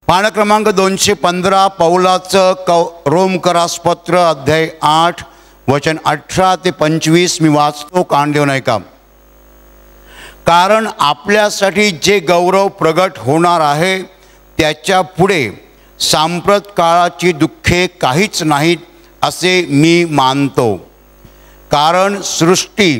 पान क्रमांक 215 पौलाचं रोमकरासपत्र अध्याय 8 वचन 18 ते 25 मी वाचतो. कान देऊन ऐका. कारण आपल्यासाठी जे गौरव प्रगट होणार आहे त्याच्या पुढे सांप्रत काळाची दुःखे काहीच नाहीत असे मी मानतो. कारण सृष्टी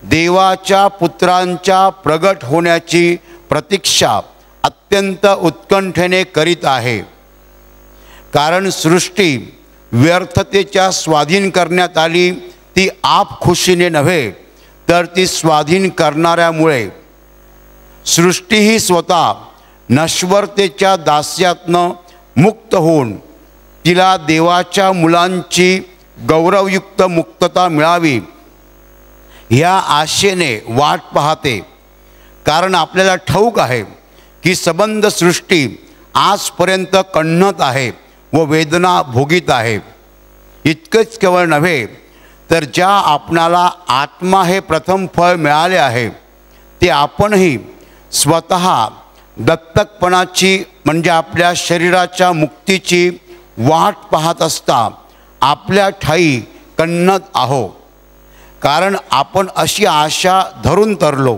देवाच्या पुत्रांच्या प्रगट होण्याची प्रतीक्षा अत्यंत उत्कंठेने करीत आहे. कारण सृष्टी व्यर्थतेच्या स्वाधीन करण्यात आली ती आपखुशीने नव्हे तर ती स्वाधीन करणाऱ्यामुळे. सृष्टीही स्वतः नश्वरतेच्या दास्यातनं मुक्त होऊन तिला देवाच्या मुलांची गौरवयुक्त मुक्तता मिळावी ह्या आशेने वाट पाहते. कारण आपल्याला ठाऊक आहे की सबंध सृष्टी आजपर्यंत कण्हत आहे व वेदना भोगीत आहे. इतकंच केवळ नव्हे तर ज्या आपणाला आत्मा हे प्रथम फळ मिळाले आहे ते आपणही स्वतः दत्तकपणाची म्हणजे आपल्या शरीराच्या मुक्तीची वाट पाहत असता आपल्या ठाई कण्हत आहो. कारण आपण अशी आशा धरून तरलो.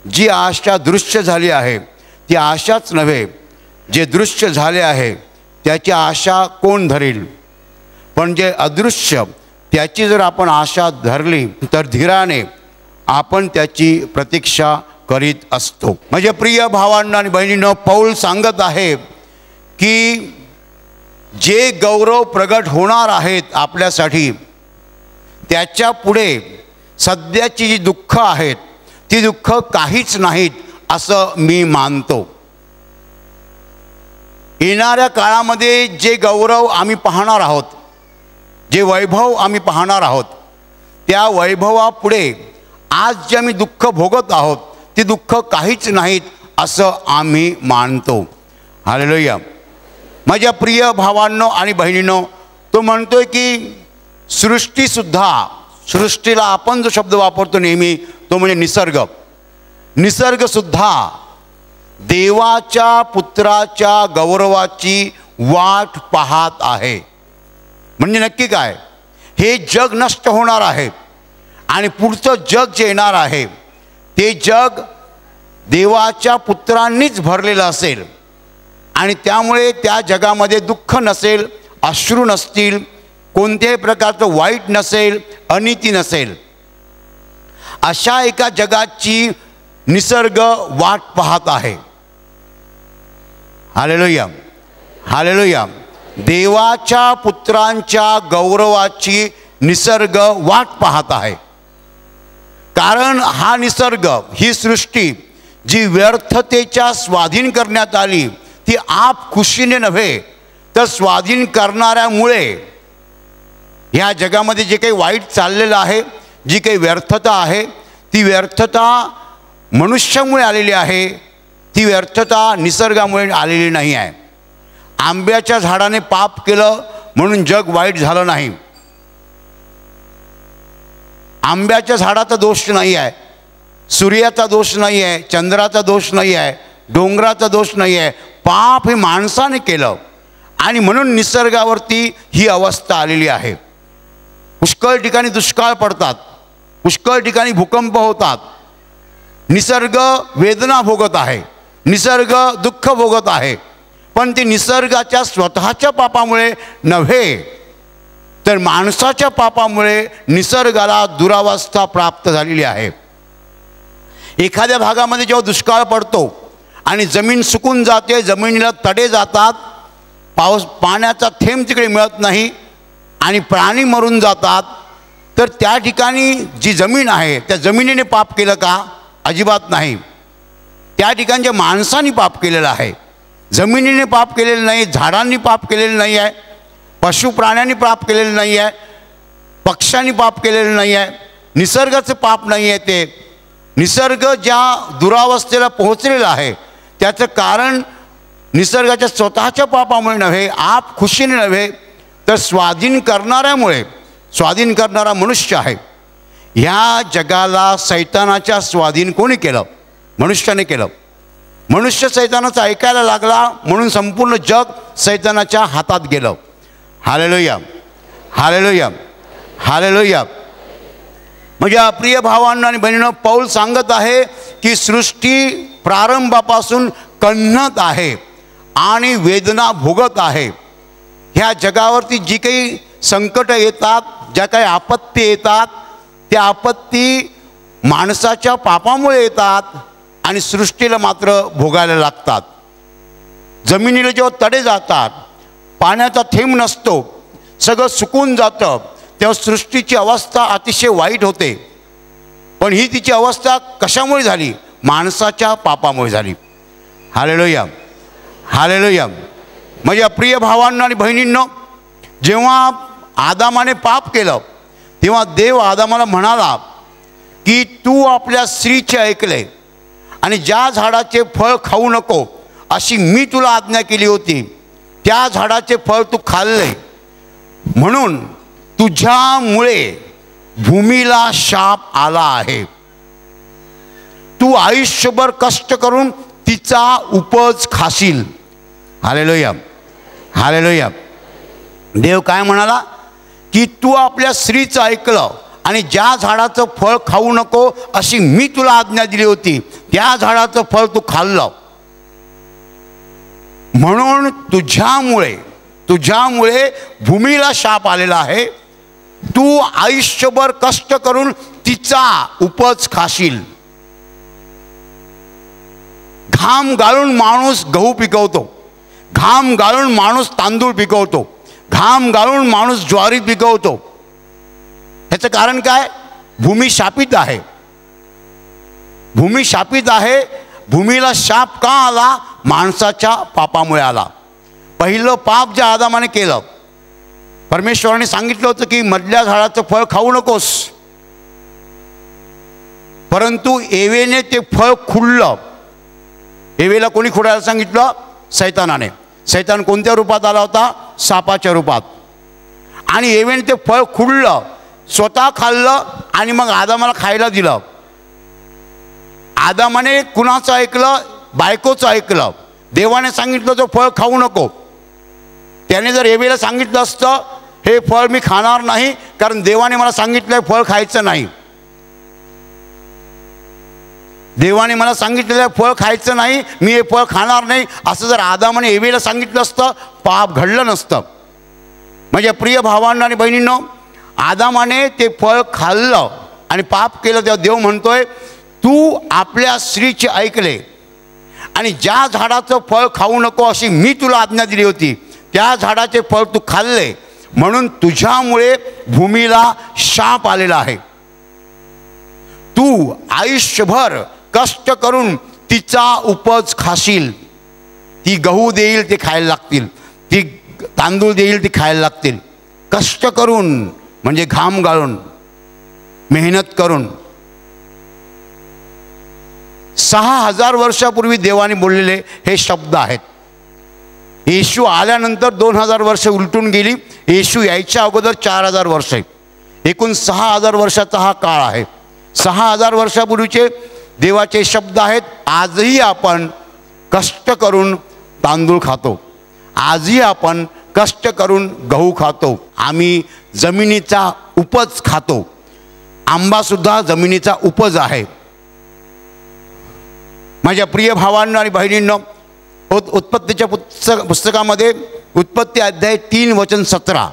जी आशा दृश्य झाली आहे ती आशाच नव्हे, जे दृश्य झाले आहे त्याची आशा कोण धरील. पण जे अदृश्य त्याची जर आपण आशा धरली तर धीराने आपण त्याची प्रतीक्षा करीत असतो. म्हणजे प्रिय भावांना आणि बहिणींनो, पौल सांगत आहे की जे गौरव प्रगट होणार आहेत आपल्यासाठी त्याच्या पुढे सध्याची जी दुःख आहेत ती दुःख काहीच नाहीत असं मी मानतो. येणाऱ्या काळामध्ये जे गौरव आम्ही पाहणार आहोत, जे वैभव आम्ही पाहणार आहोत, त्या वैभवापुढे आज जे आम्ही दुःख भोगत आहोत ती दुःख काहीच नाहीत असं आम्ही मानतो. हालेलुया. माझ्या प्रिय भावांनो आणि बहिणींनो, तो म्हणतोय की सृष्टीला आपण जो शब्द वापरतो नेहमी तो म्हणजे निसर्गसुद्धा देवाच्या पुत्राच्या गौरवाची वाट पाहत आहे. म्हणजे नक्की काय, हे जग नष्ट होणार आहे आणि पुढचं जग जे येणार आहे ते जग देवाच्या पुत्रांनीच भरलेलं असेल आणि त्यामुळे त्या जगामध्ये दुःख नसेल, अश्रू नसतील, कोणत्याही प्रकारचं वाईट नसेल, अनिती नसेल. अशा एका जगाची निसर्ग वाट पाहत आहे. Hallelujah, hallelujah. देवाच्या पुत्रांच्या गौरवाची निसर्ग वाट पाहत आहे. कारण हा निसर्ग, ही सृष्टी जी व्यर्थतेच्या स्वाधीन करण्यात आली ती आप खुशीने नव्हे तर स्वाधीन करणाऱ्यामुळे ह्या जगामध्ये जे काही वाईट चाललेलं आहे, जी काही व्यर्थता आहे ती व्यर्थता मनुष्यामुळे आलेली आहे, ती व्यर्थता निसर्गामुळे आलेली नाही आहे. आंब्याच्या झाडाने पाप केलं म्हणून जग वाईट झालं नाही. आंब्याच्या झाडाचा दोष नाही आहे, सूर्याचा दोष नाही आहे, चंद्राचा दोष नाही आहे, डोंगराचा दोष नाही आहे. पाप हे माणसाने केलं आणि म्हणून निसर्गावरती ही अवस्था आलेली आहे. पुष्कळ ठिकाणी दुष्काळ पडतात, पुष्कळ ठिकाणी भूकंप होतात. निसर्ग वेदना भोगत आहे, निसर्ग दुःख भोगत आहे. पण ते निसर्गाच्या स्वतःच्या पापामुळे नव्हे तर माणसाच्या पापामुळे निसर्गाला दुरावस्था प्राप्त झालेली आहे. एखाद्या भागामध्ये जेव्हा दुष्काळ पडतो आणि जमीन सुकून जाते, जमिनीला तडे जातात, पाण्याचा थेंब तिकडे मिळत नाही आणि प्राणी मरून जातात, तर त्या ठिकाणी जी जमीन आहे त्या जमिनीने पाप केलं का? अजिबात नाही. त्या ठिकाणच्या माणसांनी पाप केलेलं आहे. जमिनीने पाप केलेलं नाही, झाडांनी पाप केलेलं नाही आहे, पशुप्राण्यांनी पाप केलेलं नाही आहे, पक्ष्यांनी पाप केलेलं नाही आहे, निसर्गाचं पाप नाही आहे. ते निसर्ग ज्या दुरावस्थेला पोहोचलेला आहे त्याचं कारण निसर्गाच्या स्वतःच्या पापामुळे नव्हे, आप खुशीने नव्हे तर स्वाधीन करणाऱ्यामुळे. स्वाधीन करणारा मनुष्य आहे. ह्या जगाला सैतानाच्या स्वाधीन कोणी केलं? मनुष्याने केलं. मनुष्य सैतानाचं ऐकायला लागला म्हणून संपूर्ण जग सैतानाच्या हातात गेलं. हालेलुया, हालेलुया, हालेलुया. माझ्या प्रिय भावांनो आणि बहिणींनो, पौल सांगत आहे की सृष्टी प्रारंभापासून कण्हत आहे आणि वेदना भोगत आहे. ह्या जगावरती जी काही संकट येतात, ज्या काही आपत्ती येतात, त्या आपत्ती माणसाच्या पापामुळे येतात आणि सृष्टीला मात्र भोगायला लागतात. जमिनीला जेव्हा तडे जातात, पाण्याचा थेंब नसतो, सगळं सुकून जातं, तेव्हा सृष्टीची अवस्था अतिशय वाईट होते. पण ही तिची अवस्था कशामुळे झाली? माणसाच्या पापामुळे झाली. Hallelujah, hallelujah. माझ्या प्रिय भावांनो आणि बहिणींनो, जेव्हा आदामाने पाप केलं तेव्हा देव आदामाला म्हणाला की तू आपल्या स्त्रीचे ऐकले आणि ज्या झाडाचे फळ खाऊ नको अशी मी तुला आज्ञा केली होती, त्या झाडाचे फळ तू खाल्ले, म्हणून तुझ्यामुळे भूमीला शाप आला आहे. तू आयुष्यभर कष्ट करून तिचा उपज खाशील. Hallelujah, hallelujah. देव काय म्हणाला की तू आपल्या स्त्रीचं ऐकलं आणि ज्या झाडाचं फळ खाऊ नको अशी मी तुला आज्ञा दिली होती, त्या झाडाचं फळ तू खाल्लं, म्हणून तुझ्यामुळे भूमीला शाप आलेला आहे. तू आयुष्यभर कष्ट करून तिचा उपज खाशील. घाम गाळून माणूस गहू पिकवतो, घाम गाळून माणूस तांदूळ पिकवतो, घाम गाळून माणूस ज्वारी पिकवतो. ह्याचं कारण काय? भूमी शापित आहे. भूमी शापित आहे. भूमीला शाप का आला? माणसाच्या पापामुळे आला. पहिलं पाप जे आदामाने केलं, परमेश्वराने सांगितलं होतं की मधल्या झाडाचं फळ खाऊ नकोस, परंतु एवेने ते फळ खुडलं. एवेला कोणी खुडायला सांगितलं? सैतानाने. सैतान कोणत्या रूपात आला होता? सापाच्या रूपात. आणि एवेने ते फळ खुडलं, स्वतः खाल्लं आणि मग आदामाला खायला दिलं. आदामाने कुणाचं ऐकलं? बायकोचं ऐकलं. देवाने सांगितलं तो फळ खाऊ नको. त्याने जर एवेला सांगितलं असतं हे फळ मी खाणार नाही कारण देवाने मला सांगितलं फळ खायचं नाही, देवाने मला सांगितलेलं फळ खायचं नाही, मी हे फळ खाणार नाही, असं जर आदामाने एवेला सांगितलं असतं पाप घडलं नसतं. म्हणजे प्रिय भावांनो आणि बहिणींनो, आदामाने ते फळ खाल्लं आणि पाप केलं. तेव्हा देव म्हणतोय तू आपल्या स्त्रीचे ऐकले आणि ज्या झाडाचं फळ खाऊ नको अशी मी तुला आज्ञा दिली होती, त्या झाडाचे फळ तू खाल्ले, म्हणून तुझ्यामुळे भूमीला शाप आलेला आहे. तू आयुष्यभर कष्ट करून तिचा उपज खाशील. ती गहू देईल ते खायला लागतील, ती तांदूळ देईल ते खायला लागतील. कष्ट करून म्हणजे घाम गाळून, मेहनत करून. 6000 वर्षापूर्वी देवाने बोललेले हे शब्द आहेत. येशू आल्यानंतर 2000 वर्ष उलटून गेली. येशू यायच्या अगोदर 4000 वर्ष. एकूण 6000 वर्षाचा हा काळ आहे. 6000 वर्षापूर्वीचे देवाचे शब्द आहेत. आजही आपण कष्ट करून तांदूळ खातो, आजही आपण कष्ट करून गहू खातो, आम्ही जमिनीचा उपज खातो. आंबासुद्धा जमिनीचा उपज आहे. माझ्या प्रिय भावांनो आणि बहिणींनो, उत्पत्तीच्या पुस्तकामध्ये उत्पत्ती अध्याय 3 वचन 17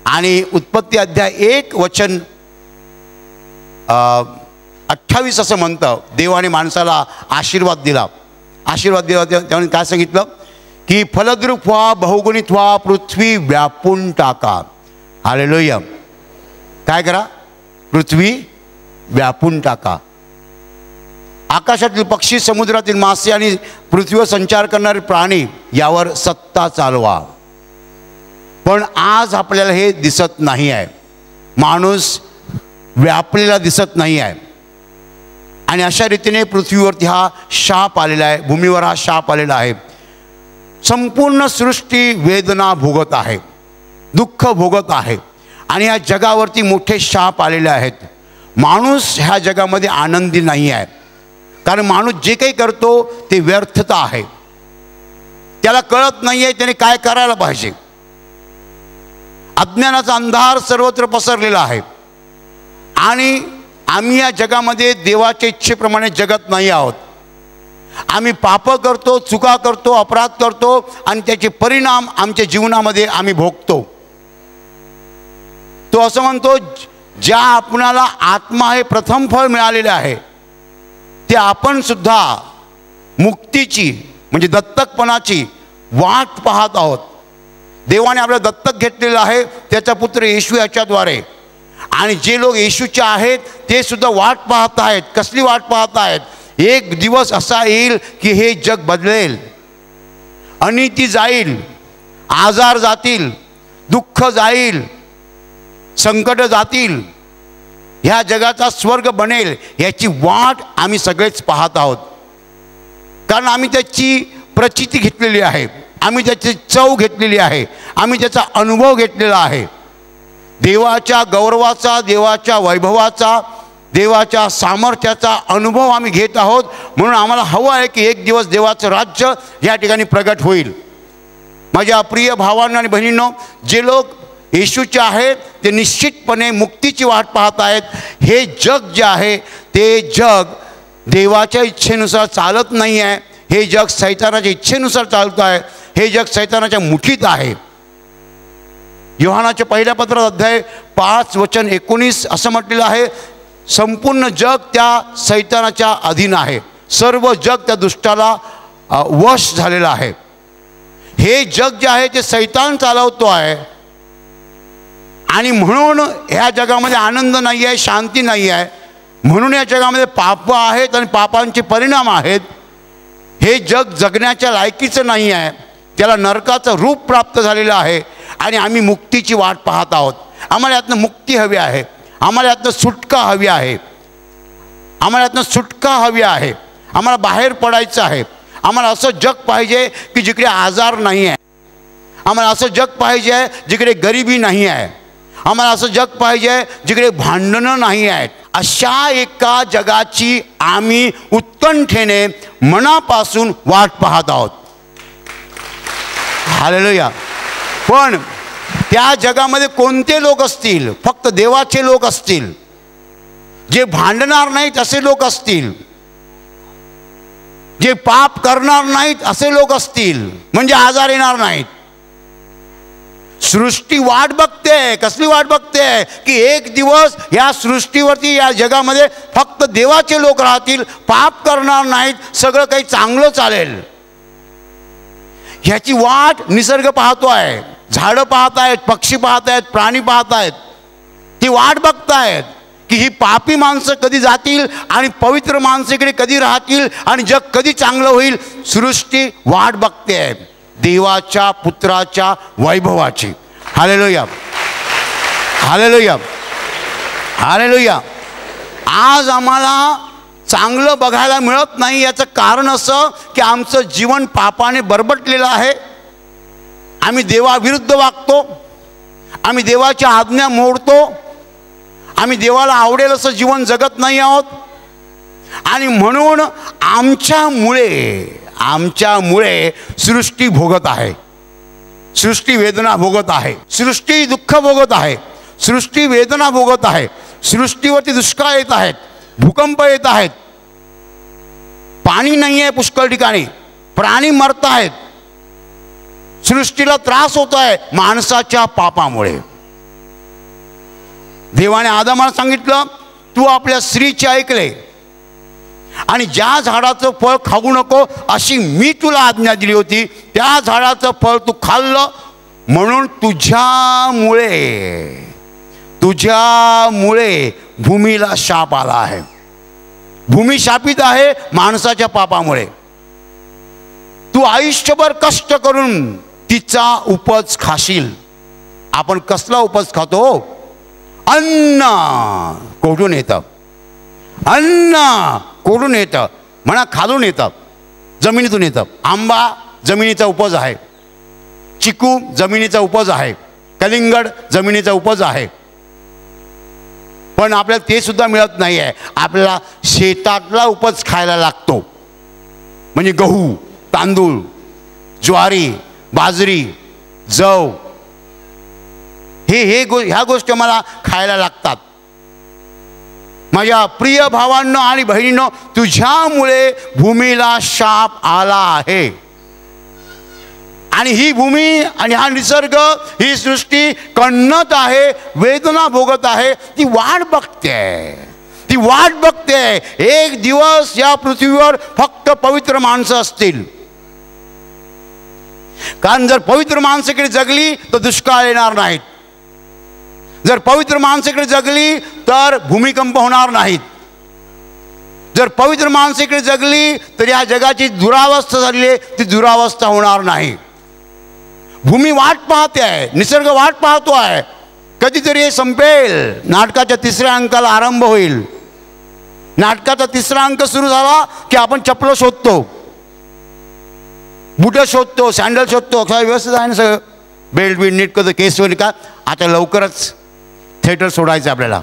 आणि उत्पत्ती अध्याय 1 वचन 28 असं म्हणतं, देवाने माणसाला आशीर्वाद दिला. आशीर्वाद दिला त्याने काय सांगितलं की फलद्रूप व्हा, बहुगुणित व्हा, पृथ्वी व्यापून टाका. हालेलुया. काय करा? पृथ्वी व्यापून टाका. आकाशातील पक्षी, समुद्रातील मासे आणि पृथ्वीवर संचार करणारे प्राणी यावर सत्ता चालवा. पण आज आपल्याला हे दिसत नाही आहे. माणूस व्यापलेला दिसत नाही आहे आणि अशा रीतीने पृथ्वीवरती हा शाप आलेला आहे, भूमीवर हा शाप आलेला आहे. संपूर्ण सृष्टी वेदना भोगत आहे, दुःख भोगत आहे आणि या जगावरती मोठे शाप आलेले आहेत. माणूस ह्या जगामध्ये आनंदी नाही आहे. कारण माणूस जे काही करतो ते व्यर्थता आहे. त्याला कळत नाही आहे त्याने काय करायला पाहिजे. अज्ञानाचा अंधार सर्वत्र पसरलेला आहे आणि आम्ही या जगामध्ये देवाच्या इच्छेप्रमाणे जगत नाही आहोत. आम्ही पाप करतो, चुका करतो, अपराध करतो आणि त्याचे परिणाम आमच्या जीवनामध्ये आम्ही भोगतो. तो असं म्हणतो, ज्या आपणाला आत्मा हे प्रथम फळ मिळालेले आहे ते आपण सुद्धा मुक्तीची म्हणजे दत्तकपणाची वाट पाहत आहोत. देवाने आपल्याला दत्तक घेतलेलं आहे त्याचा पुत्र येशू याच्याद्वारे. आणि जे लोक येशूचे आहेत ते सुद्धा वाट पाहत आहेत. कसली वाट पाहत आहेत? एक दिवस असा येईल की हे जग बदलेल, अनिती जाईल, आजार जातील, दुःख जाईल, संकट जातील, ह्या जगाचा स्वर्ग बनेल. याची वाट आम्ही सगळेच पाहत आहोत. कारण आम्ही त्याची प्रचिती घेतलेली आहे, आम्ही त्याची चव घेतलेली आहे, आम्ही त्याचा अनुभव घेतलेला आहे. देवाच्या गौरवाचा, देवाच्या वैभवाचा, देवाच्या सामर्थ्याचा अनुभव आम्ही घेत आहोत. म्हणून आम्हाला हवं आहे की एक दिवस देवाचं राज्य या ठिकाणी प्रगट होईल. माझ्या प्रिय भावांनो आणि बहिणींनो, जे लोक येशूचे आहेत ते निश्चितपणे मुक्तीची वाट पाहत आहेत. हे जग जे आहे ते जग देवाच्या इच्छेनुसार चालत नाही आहे. हे जग सैतानाच्या इच्छेनुसार चालतं आहे. हे जग सैतानाच्या मुठीत आहे. योहानाच्या पहिल्या पत्रात अध्याय 5 वचन 19 असं म्हटलेलं आहे, संपूर्ण जग त्या सैतानाच्या अधीन आहे. सर्व जग त्या दुष्टाला वश झालेलं आहे. हे जग जे आहे ते सैतान चालवतो आहे आणि म्हणून ह्या जगामध्ये आनंद नाही आहे, शांती नाही आहे. म्हणून या जगामध्ये पाप आहेत आणि पापांचे परिणाम आहेत. हे जग जगण्याच्या लायकीचं नाही आहे, त्याला नरकाचं रूप प्राप्त झालेलं आहे आणि आम्ही मुक्तीची वाट पाहत आहोत. आम्हाला यातनं मुक्ती हवी आहे, आम्हाला यातनं सुटका हवी आहे, आम्हाला यातनं सुटका हवी आहे. आम्हाला बाहेर पडायचं आहे. आम्हाला असं जग पाहिजे की जिकडे आजार नाही आहे. आम्हाला असं जग पाहिजे आहे जिकडे गरिबी नाही आहे. आम्हाला असं जग पाहिजे आहे जिकडे भांडणं नाही आहेत. अशा एका जगाची आम्ही उत्कंठेने मनापासून वाट पाहत आहोत. हालेलुया. पण त्या जगामध्ये कोणते लोक असतील? फक्त देवाचे लोक असतील, जे भांडणार नाहीत असे लोक असतील, जे पाप करणार नाहीत असे लोक असतील, म्हणजे आजार येणार नाहीत. सृष्टी वाट बघते. कसली वाट बघते? की एक दिवस या सृष्टीवरती, या जगामध्ये फक्त देवाचे लोक राहतील, पाप करणार नाहीत, सगळं काही चांगलं चालेल. ह्याची वाट निसर्ग पाहतो आहे. झाडं पाहत आहेत, पक्षी पाहत आहेत, प्राणी पाहत आहेत. ती वाट बघतायत की ही पापी माणसं कधी जातील आणि पवित्र माणसं इकडे कधी राहतील आणि जग कधी चांगलं होईल. सृष्टी वाट बघते आहे देवाच्या पुत्राच्या वैभवाची. हालेलुया, हालेलुया, हालेलुया. आज आम्हाला चांगलं बघायला मिळत नाही. याचं कारण असं की आमचं जीवन पापाने बरबटलेलं आहे. आम्ही देवाविरुद्ध वागतो, आम्ही देवाच्या आज्ञा मोडतो, आम्ही देवाला आवडेल असं जीवन जगत नाही आहोत. आणि म्हणून आमच्यामुळे सृष्टी भोगत आहे, सृष्टी वेदना भोगत आहे, सृष्टी दुःख भोगत आहे, सृष्टी वेदना भोगत आहे. सृष्टीवरती दुष्काळ येत आहेत, भूकंप येत आहेत, पाणी नाही आहे पुष्कळ ठिकाणी, प्राणी मरत आहेत. सृष्टीला त्रास होत आहे माणसाच्या पापामुळे. देवाने आदामाला सांगितलं, तू आपल्या स्त्रीचे ऐकले आणि ज्या झाडाचं फळ खाऊ नको अशी मी तुला आज्ञा दिली होती, त्या झाडाचं फळ तू खाल्लं, म्हणून तुझ्यामुळे भूमीला शाप आला आहे. भूमी शापित आहे माणसाच्या पापामुळे. तू आयुष्यभर कष्ट करून तिचा उपज खाशील. आपण कसला उपज खातो? अन्न कोठून येतं? अन्न कोठून येतं? म्हणा खालून येतं, जमिनीतून येतं. आंबा जमिनीचा उपज आहे, चिकू जमिनीचा उपज आहे, कलिंगड जमिनीचा उपज आहे. पण आपल्याला ते सुद्धा मिळत नाही आहे. आपल्याला शेतातला उपज खायला लागतो, म्हणजे गहू, तांदूळ, ज्वारी, बाजरी, जव, ह्या गोष्टी मला खायला लागतात. माझ्या प्रिय भावांनो आणि बहिणींनो, तुझ्यामुळे भूमीला शाप आला आहे. आणि ही भूमी आणि हा निसर्ग, ही सृष्टी कण्णत आहे, वेदना भोगत आहे. ती वाट बघते. एक दिवस या पृथ्वीवर फक्त पवित्र माणसं असतील. कारण जर पवित्र माणसं इकडे जगली तर दुष्काळ येणार नाहीत. जर पवित्र माणसं इकडे जगली तर भूमिकंप होणार नाहीत. जर पवित्र माणसं इकडे जगली तर या जगाची दुरावस्था झालेली आहे, ती दुरावस्था होणार नाही. भूमी वाट पाहते आहे, निसर्ग वाट पाहतो आहे, कधीतरी हे संपेल. नाटकाच्या 3ऱ्या अंकाला आरंभ होईल. नाटकाचा 3रा अंक सुरू झाला की आपण चप्पल शोधतो, बुटं शोधतो, सँडल शोधतो. व्यवस्थित आहे ना सगळं, बेल्ट बीट नीट करतो, केस वगैरे का. आता लवकरच थिएटर सोडायचं आपल्याला.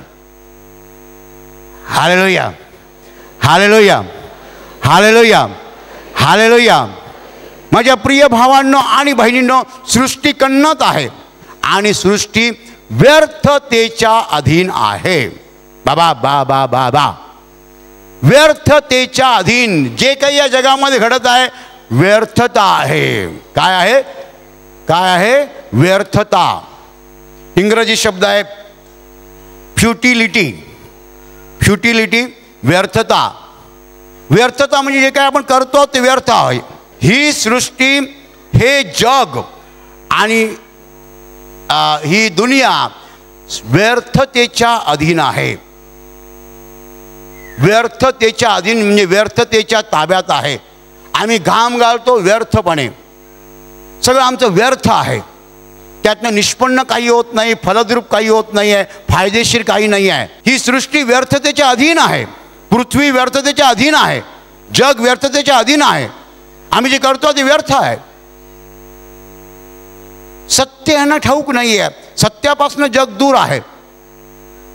हालेलुया, हालेलुया, हालेलुया, हालेलुया. माझ्या प्रिय भावांनो आणि बहिणींनो, सृष्टी कण्णत आहे आणि सृष्टी व्यर्थतेच्या अधीन आहे. बाबा बा बा बा बा व्यर्थतेच्या अधीन. जे काही या जगामध्ये घडत आहे व्यर्थता आहे. काय आहे? काय आहे? व्यर्थता. इंग्रजी शब्द आहे फ्युटिलिटी. फ्युटिलिटी, व्यर्थता. व्यर्थता म्हणजे जे काय आपण करतो ते व्यर्थ आहे. ही सृष्टी, हे जग आणि ही दुनिया व्यर्थतेच्या अधीन आहे. व्यर्थतेच्या अधीन म्हणजे व्यर्थतेच्या ताब्यात आहे. आम्ही घाम घालतो व्यर्थपणे, सगळं आमचं व्यर्थ आहे. त्यातनं निष्पन्न काही होत नाही, फलद्रूप काही होत नाही आहे, फायदेशीर काही नाही आहे. ही सृष्टी व्यर्थतेच्या अधीन आहे. पृथ्वी व्यर्थतेच्या अधीन आहे. जग व्यर्थतेच्या अधीन आहे. आम्ही जे करतो ते व्यर्थ आहे. सत्य यांना ठाऊक नाही आहे. सत्यापासून जग दूर आहे.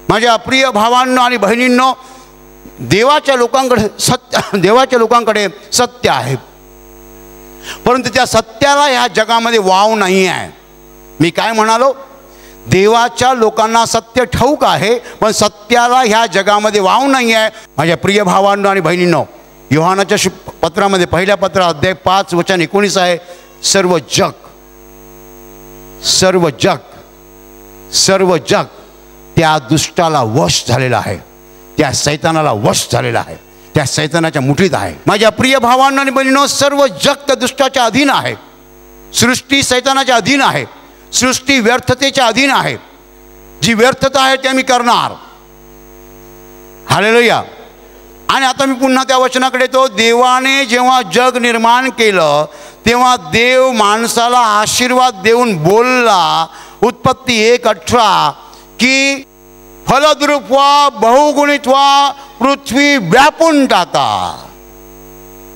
माझ्या प्रिय भावांनो आणि बहिणींनो, देवाच्या लोकांकडे सत्य आहे, परंतु त्या सत्याला ह्या जगामध्ये वाव नाही आहे. मी काय म्हणालो? देवाच्या लोकांना सत्य ठाऊक आहे, पण सत्याला ह्या जगामध्ये वाव नाही आहे. माझ्या प्रिय भावांनो आणि बहिणींनो, योहानाच्या पत्रामध्ये 1 पत्र अध्याय 5 वचन 19 आहे. सर्व जग त्या दुष्टाला वश झालेला आहे, त्या सैतानाला वश झालेला आहे, त्या सैतानाच्या मुठीत आहे. माझ्या प्रिय भावांनो आणि बहिणींनो, सर्व जग त्या दुष्टाच्या अधीन आहे. सृष्टी सैतानाच्या अधीन आहे. सृष्टी व्यर्थतेच्या अधीन आहे. जी व्यर्थता आहे ते आम्ही करणार. हालेलुया. आणि आता मी पुन्हा त्या वचनाकडे येतो. देवाने जेव्हा जग निर्माण केलं तेव्हा देव माणसाला आशीर्वाद देऊन बोलला, उत्पत्ती 1:18, की फलद्रूप व्हा, बहुगुणित व्हा, पृथ्वी व्यापून टाका.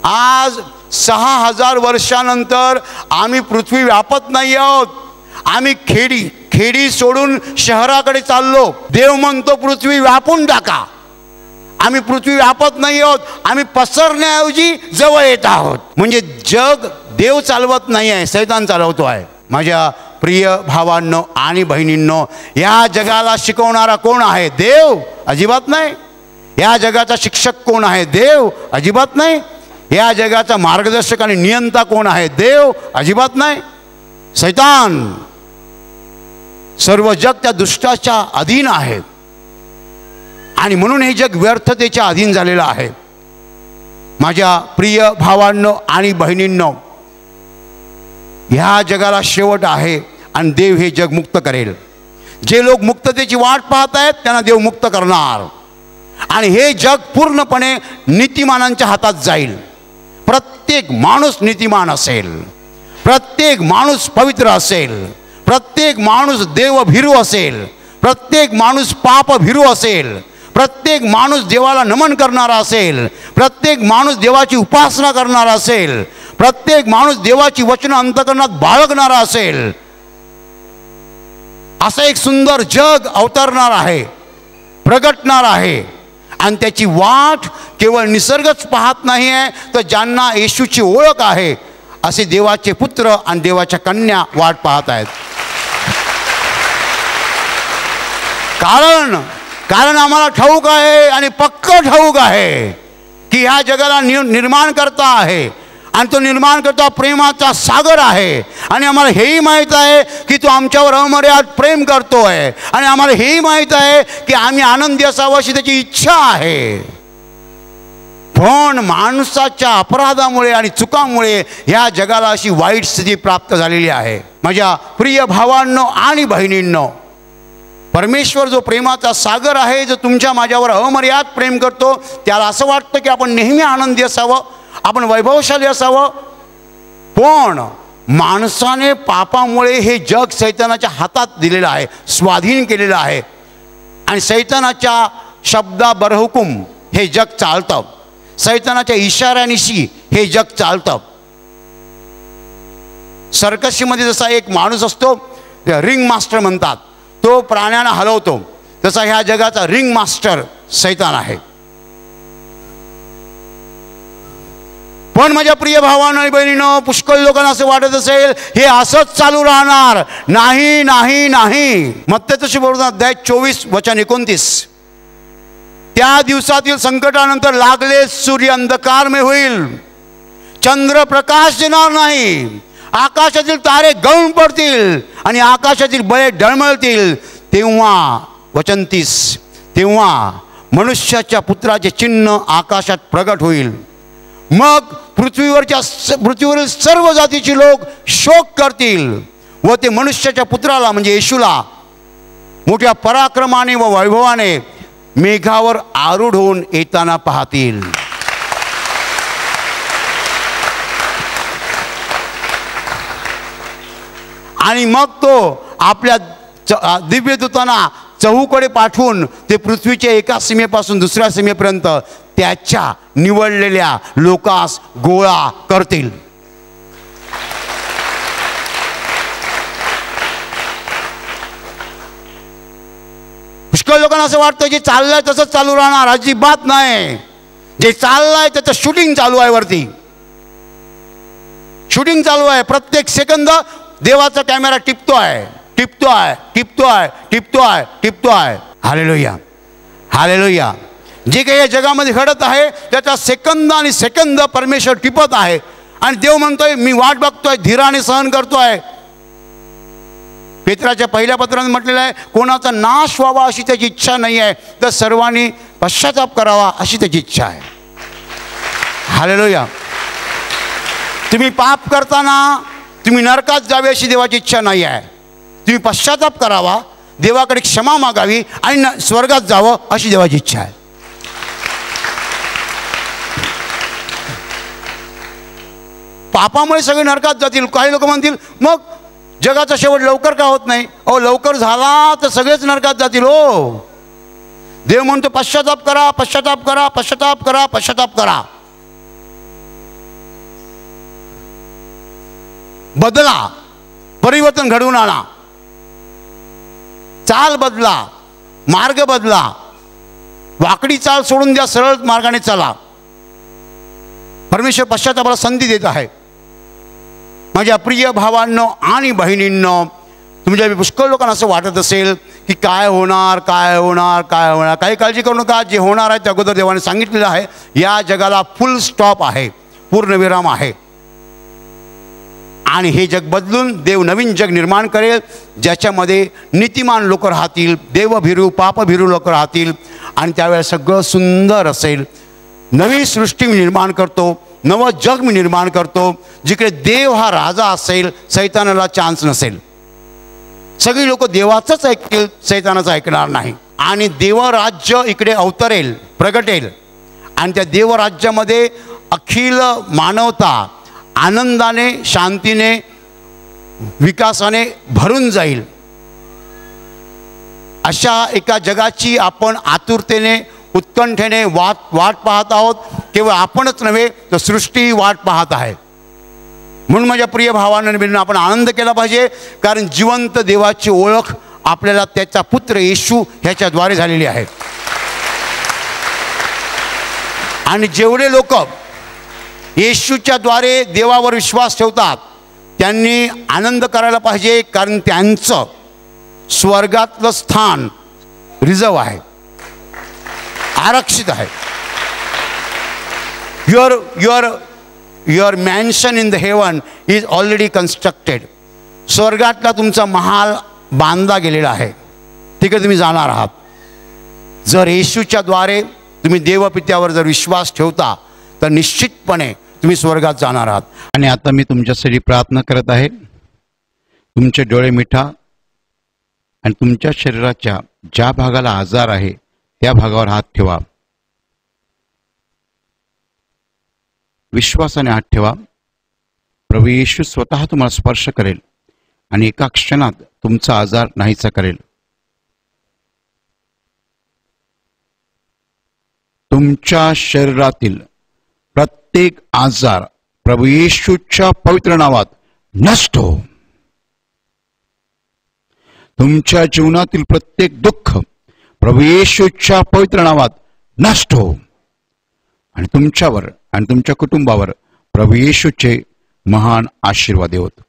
आज 6000 वर्षानंतर आम्ही पृथ्वी व्यापत नाही आहोत. आम्ही खेडी सोडून शहराकडे चाललो. देव म्हणतो पृथ्वी व्यापून टाका. आम्ही पृथ्वी व्यापत नाही आहोत, आम्ही पसरण्याऐवजी जवळ येत आहोत. म्हणजे जग देव चालवत नाही आहे, सैतान चालवतो आहे. माझ्या प्रिय भावांनो आणि बहिणींनो, या जगाला शिकवणारा कोण आहे? देव? अजिबात नाही. या जगाचा शिक्षक कोण आहे? देव? अजिबात नाही. या जगाचा मार्गदर्शक आणि नियंता कोण आहे? देव? अजिबात नाही. सैतान. सर्व जग त्या दुष्टाच्या अधीन आहे आणि म्हणून हे जग व्यर्थतेच्या अधीन झालेलं आहे. माझ्या प्रिय भावांनो आणि बहिणींनो, ह्या जगाला शेवट आहे आणि देव हे जग मुक्त करेल. जे लोक मुक्ततेची वाट पाहत आहेत त्यांना देव मुक्त करणार आणि हे जग पूर्णपणे नीतिमानांच्या हातात जाईल. प्रत्येक माणूस नीतिमान असेल, प्रत्येक माणूस पवित्र असेल, प्रत्येक माणूस देवभीरू असेल, प्रत्येक माणूस पापभीरू असेल, प्रत्येक माणूस देवाला नमन करणारा असेल, प्रत्येक माणूस देवाची उपासना करणारा असेल, प्रत्येक माणूस देवाची वचनं अंतःकरणात बाळगणारा असेल. असं एक सुंदर जग अवतरणार आहे प्रगटणार आहे. आणि त्याची वाट केवळ निसर्गच पाहत नाही आहे, तर ज्यांना येशूची ओळख आहे असे देवाचे पुत्र आणि देवाच्या कन्या वाट पाहत आहेत. कारण आम्हाला ठाऊक आहे आणि पक्क ठाऊक आहे की ह्या जगाला निर्माण करता आहे आणि तो निर्माण करता प्रेमाचा सागर आहे. आणि आम्हाला हेही माहीत आहे की तो आमच्यावर अमर्याद प्रेम करतो आहे. आणि आम्हाला हेही माहीत आहे की आम्ही आनंदी असावं अशी त्याची इच्छा आहे. पण माणसाच्या अपराधामुळे आणि चुकामुळे ह्या जगाला अशी वाईट स्थिती प्राप्त झालेली आहे. माझ्या प्रिय भावांनो आणि बहिणींनो, परमेश्वर जो प्रेमाचा सागर आहे, जो तुमच्या माझ्यावर अमर्याद प्रेम करतो, त्याला असं वाटतं की आपण नेहमी आनंदी असावं, आपण वैभवशाली असावं. पण माणसाने पापामुळे हे जग सैतानाच्या हातात दिलेलं आहे, स्वाधीन केलेलं आहे. आणि सैतानाच्या शब्दा बरहुकुम हे जग चालतं, सैतानाच्या इशाऱ्यानिशी हे जग चालतं. सर्कशीमध्ये जसा एक माणूस असतो, रिंग मास्टर म्हणतात, तो प्राण्यांना हलवतो, तसा ह्या जगाचा रिंग मास्टर सैतान आहे. पण माझ्या प्रिय भावांनो आणि बहिणींनो, पुष्कळ लोकांना असं वाटत असेल हे असंच चालू राहणार. नाही नाही नाही. मत्तेचं सुसमाचार अध्याय 24 वचन 29, त्या दिवसातील संकटानंतर लागले सूर्य अंधकारमय होईल, चंद्र प्रकाश देणार नाही, आकाशातील तारे गळून पडतील आणि आकाशातील बळे डळमळतील. तेव्हा वचन 30, तेव्हा मनुष्याच्या पुत्राचे चिन्ह आकाशात प्रगट होईल. मग पृथ्वीवरील सर्व जातीचे लोक शोक करतील व ते मनुष्याच्या पुत्राला म्हणजे येशूला मोठ्या पराक्रमाने व वैभवाने मेघावर आरूढ होऊन येताना पाहतील. आणि मग तो आपल्या दिव्यदूतांना चहूकडे पाठवून ते पृथ्वीच्या एका सीमेपासून दुसऱ्या सीमेपर्यंत त्याच्या निवडलेल्या लोकांस गोळा करतील. पुष्कळ लोकांना असं वाटतं जे चाललंय तसंच चालू राहणार. अजिबात नाही. जे चाललंय त्याचं शूटिंग चालू आहे, वरती शूटिंग चालू आहे. प्रत्येक सेकंद देवाचा कॅमेरा टिपतोय. Hallelujah, hallelujah. जे काही या जगामध्ये घडत आहे त्याचा सेकंद आणि सेकंद परमेश्वर टिपत आहे. आणि देव म्हणतोय मी वाट बघतोय, धीराने सहन करतोय. पेत्राच्या पहिल्या पत्रात म्हटलेलं आहे कोणाचा नाश व्हावा अशी त्याची इच्छा नाही आहे, तर सर्वांनी पश्चाताप करावा अशी त्याची इच्छा आहे. हालेलुया. तुम्ही पाप करताना तुम्ही नरकात जावे अशी देवाची इच्छा नाही आहे. तुम्ही पश्चाताप करावा, देवाकडे क्षमा मागावी आणि स्वर्गात जावं अशी देवाची इच्छा आहे. पापामुळे सगळे नरकात जातील. काही लोक म्हणतील मग जगाचा शेवट लवकर का होत नाही? अहो, लवकर झाला तर सगळेच नरकात जातील. हो, देव म्हणतो पश्चाताप करा, पश्चाताप करा, पश्चाताप करा, पश्चाताप करा. बदला, परिवर्तन घडवून आणा, चाल बदला, मार्ग बदला, वाकडी चाल सोडून द्या, सरळ मार्गाने चला. परमेश्वर पश्चातापाला संधी देत आहे. माझ्या प्रिय भावांनो आणि बहिणींनो, तुमच्या पुष्कळ लोकांना असं वाटत असेल की काय होणार, काय होणार, काय होणार. काही काळजी करू नका. जे होणार आहे ते अगोदर देवाने सांगितलेलं आहे. या जगाला फुल स्टॉप आहे, पूर्णविराम आहे. आणि हे जग बदलून देव नवीन जग निर्माण करेल, ज्याच्यामध्ये नीतिमान लोक राहतील, देवभिरू पापभिरू लोक राहतील. आणि त्यावेळेस सगळं सुंदर असेल. नवी सृष्टी मी निर्माण करतो, नवं जग मी निर्माण करतो, जिकडे देव हा राजा असेल, सैतानाला चान्स नसेल. सगळी लोक देवाचंच ऐकतील, सैतानाचं ऐकणार नाही. आणि देवराज्य इकडे अवतरेल, प्रगटेल. आणि त्या देवराज्यामध्ये अखिल मानवता आनंदाने, शांतीने, विकासाने भरून जाईल. अशा एका जगाची आपण आतुरतेने, उत्कंठेने वाट पाहत आहोत. केवळ आपणच नव्हे तर सृष्टी वाट पाहत आहे. म्हणून माझ्या प्रिय भावांनो आणि बहिणींनो, आपण आनंद केला पाहिजे. कारण जिवंत देवाची ओळख आपल्याला त्याचा पुत्र येशू ह्याच्याद्वारे झालेली आहे. आणि जेवढे लोक येशूच्या द्वारे देवावर विश्वास ठेवतात त्यांनी आनंद करायला पाहिजे, कारण त्यांचं स्वर्गातलं स्थान रिझर्व आहे, आरक्षित आहे. Your mansion in the heaven is already constructed. स्वर्गातला तुमचा महाल बांधला गेलेला आहे, तिकडे तुम्ही जाणार आहात. जर येशूच्या द्वारे तुम्ही देवपित्यावर जर विश्वास ठेवता तर निश्चितपणे तुम्ही स्वर्गात जाणार आहात. आणि आता मी तुमच्यासाठी प्रार्थना करत आहे. तुमचे डोळे मिठा आणि तुमच्या शरीराच्या ज्या भागाला आजार आहे त्या भागावर हात ठेवा. विश्वासाने हात ठेवा. प्रभू येशू स्वतः तुम्हाला स्पर्श करेल आणि एका क्षणात तुमचा आजार नाहीसा करेल. तुमच्या शरीरातील प्रत्येक आजार प्रभू येशूच्या पवित्र नावात नष्ट हो. तुमच्या जीवनातील प्रत्येक दुःख प्रभू येशूच्या पवित्र नावात नष्ट हो. आणि तुमच्यावर आणि तुमच्या कुटुंबावर प्रभू येशूचे महान आशीर्वाद होत.